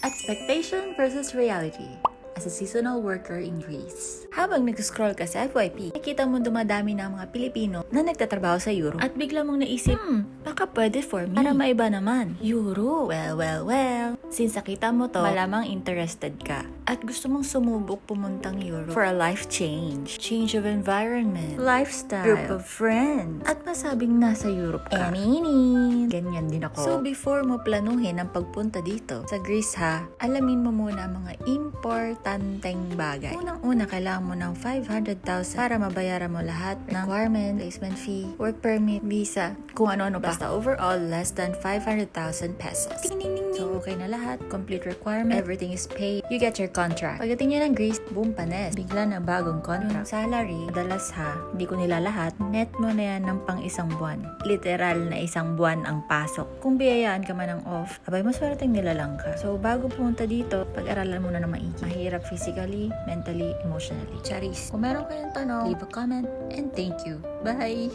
Expectation versus reality as a seasonal worker in Greece. Habang nag-scroll ka sa FYP, nakita mo dumadami ng mga Pilipino na nagtatrabaho sa Europe at bigla mong naisip, baka pwede for me. Para maiba naman. Europe. Well. Since nakita mo to, malamang interested ka at gusto mong sumubok pumuntang Europe for a life change. Change of environment, lifestyle, group of friends, at masabing nasa Europe ka. Ganyan din ako. So before mo planuhin ang pagpunta dito sa Greece ha, alamin mo muna mga importanteng bagay. Unang-una, kailangan mo ng 500,000 para mabayaran mo lahat ng requirement, placement fee, work permit, visa, kung ano-ano pa. Basta overall, less than 500,000 pesos. So okay na lahat, complete requirement, everything is paid, you get your contract. Pagdating nyo ng Greece, boom, panes. Bigla na bagong contract. Yung salary, madalas ha, hindi ko nila lahat, net mo na yan ng pang isang buwan. Literal na isang buwan ang pasok. Kung biyayaan ka man ng off, abay maswerteng nilalang ka. So bago pumunta dito, pag-aralan mo na maigi. Mahirap physically, mentally, emotionally. Charis. Kung meron kayong tanong, leave a comment, and thank you. Bye!